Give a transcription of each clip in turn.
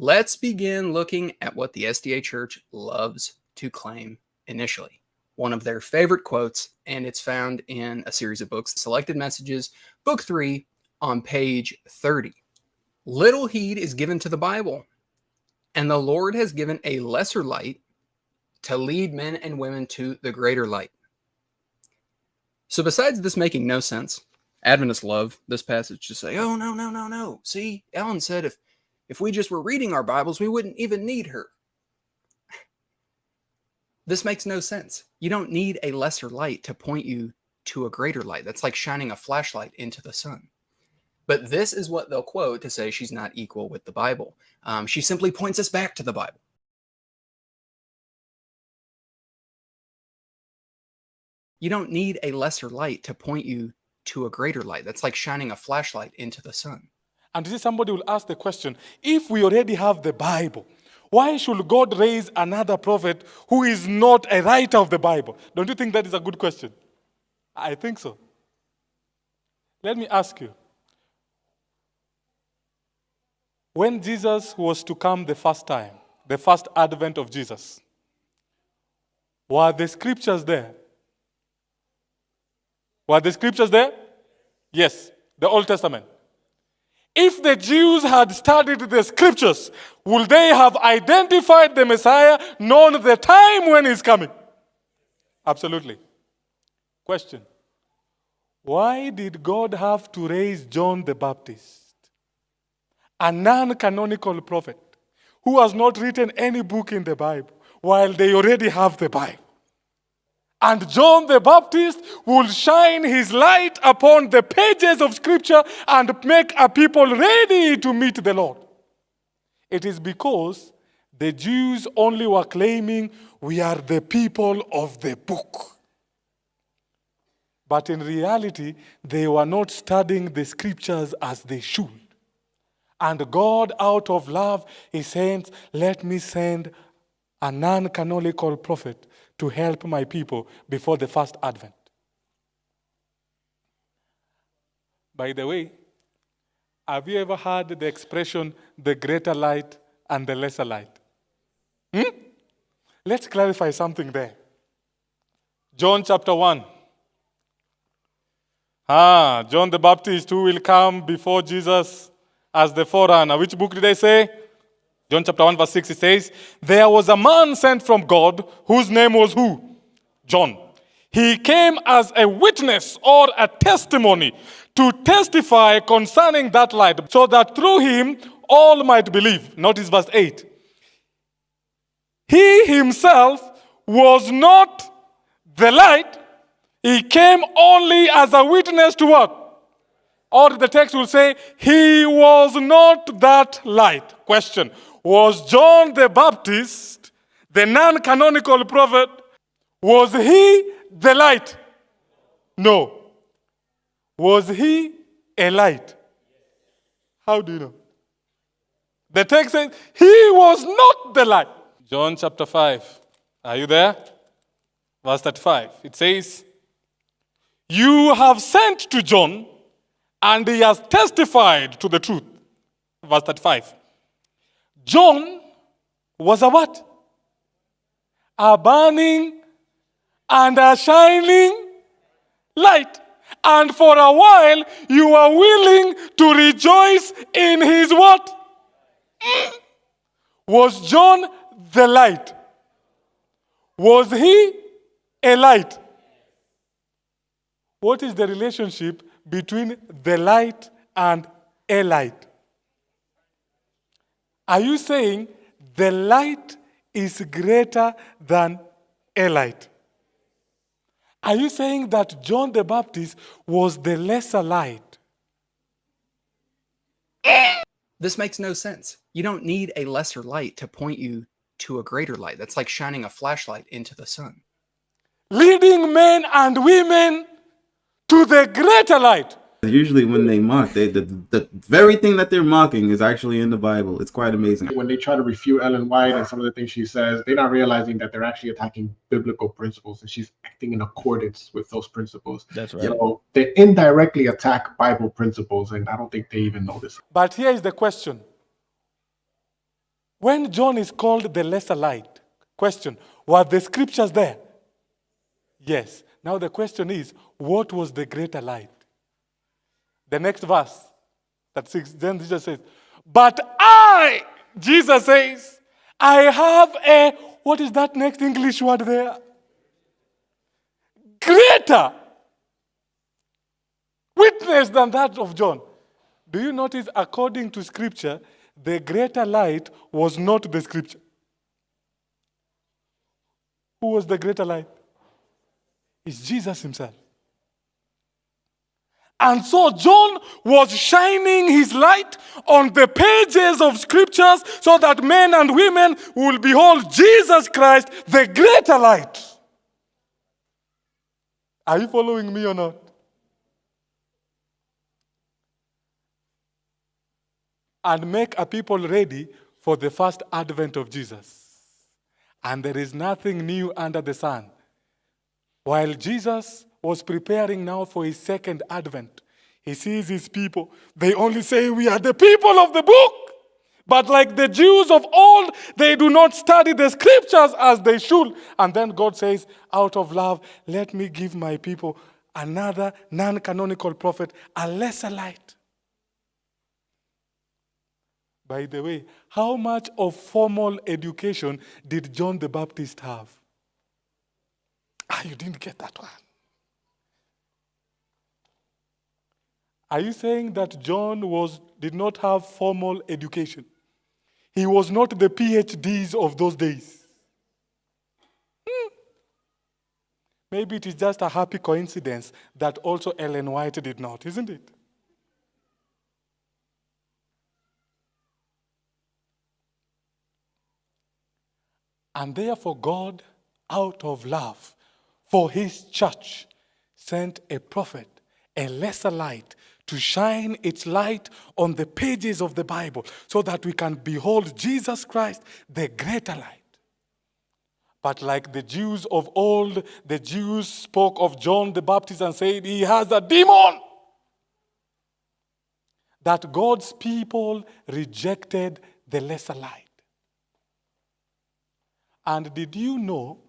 Let's begin looking at what the SDA Church loves to claim initially. One of their favorite quotes, and it's found in a series of books, Selected Messages, Book 3, on page 30. Little heed is given to the Bible, and the Lord has given a lesser light to lead men and women to the greater light. So besides this making no sense, Adventists love this passage to say, oh, no. See, Ellen said if we just were reading our Bibles, we wouldn't even need her. This makes no sense. You don't need a lesser light to point you to a greater light. That's like shining a flashlight into the sun. But this is what they'll quote to say she's not equal with the Bible. She simply points us back to the Bible. You don't need a lesser light to point you to a greater light. That's like shining a flashlight into the sun. And today somebody will ask the question, if we already have the Bible, why should God raise another prophet who is not a writer of the Bible? Don't you think that is a good question? I think so. Let me ask you. When Jesus was to come the first time, the first advent of Jesus, were the scriptures there? Were the scriptures there? Yes, the Old Testament. If the Jews had studied the scriptures, would they have identified the Messiah, known the time when he's coming? Absolutely. Question. Why did God have to raise John the Baptist, a non-canonical prophet, who has not written any book in the Bible, while they already have the Bible? And John the Baptist will shine his light upon the pages of Scripture and make a people ready to meet the Lord. It is because the Jews only were claiming we are the people of the book. But in reality, they were not studying the Scriptures as they should. And God, out of love, He sends, let me send a non-canonical prophet to help my people before the first advent. By the way, have you ever heard the expression, the greater light and the lesser light? Let's clarify something there. John chapter 1. John the Baptist, who will come before Jesus as the forerunner. Which book did I say? John chapter 1 verse 6, it says, there was a man sent from God whose name was who? John. He came as a witness or a testimony to testify concerning that light, so that through him all might believe. Notice verse 8. He himself was not the light. He came only as a witness to what? Or the text will say, he was not that light. Question. Was John the Baptist, the non-canonical prophet, was he the light? No. Was he a light? How do you know? The text says, he was not the light. John chapter 5. Are you there? Verse 35. It says, you have sent to John, and he has testified to the truth. Verse 35. John was a what? A burning and a shining light. And for a while, you are willing to rejoice in his what? Was John the light? Was he a light? What is the relationship between the light and a light? Are you saying the light is greater than a light? Are you saying that John the Baptist was the lesser light? This makes no sense. You don't need a lesser light to point you to a greater light. That's like shining a flashlight into the sun. Leading men and women to the greater light. Usually when they mock, the very thing that they're mocking is actually in the Bible. It's quite amazing. When they try to refute Ellen White and some of the things she says, they're not realizing that they're actually attacking biblical principles, and she's acting in accordance with those principles. That's right. So they indirectly attack Bible principles, and I don't think they even notice. But here is the question. When John is called the lesser light, question, were the scriptures there? Yes. Now the question is, what was the greater light? The next verse, that 6, then Jesus says, but I, Jesus says, I have a, what is that next English word there? Greater witness than that of John. Do you notice, according to scripture, the greater light was not the scripture? Who was the greater light? It's Jesus himself. And so John was shining his light on the pages of scriptures so that men and women will behold Jesus Christ, the greater light. Are you following me or not? And make a people ready for the first advent of Jesus. And there is nothing new under the sun. While Jesus was preparing now for his second advent, he sees his people. They only say, we are the people of the book. But like the Jews of old, they do not study the scriptures as they should. And then God says, out of love, let me give my people another non-canonical prophet, a lesser light. By the way, how much of formal education did John the Baptist have? You didn't get that one. Are you saying that John did not have formal education? He was not the PhDs of those days. Maybe it is just a happy coincidence that also Ellen White did not, isn't it? And therefore God, out of love for his church, sent a prophet, a lesser light, to shine its light on the pages of the Bible so that we can behold Jesus Christ, the greater light. But like the Jews of old, the Jews spoke of John the Baptist and said, he has a demon. That God's people rejected the lesser light. And did you know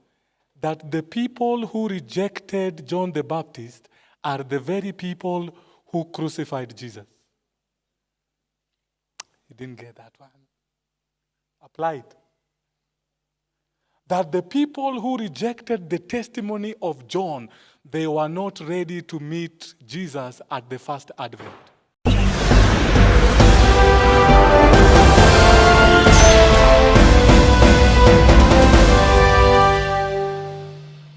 that the people who rejected John the Baptist are the very people who crucified Jesus? You didn't get that one. Apply it. That the people who rejected the testimony of John, they were not ready to meet Jesus at the first advent.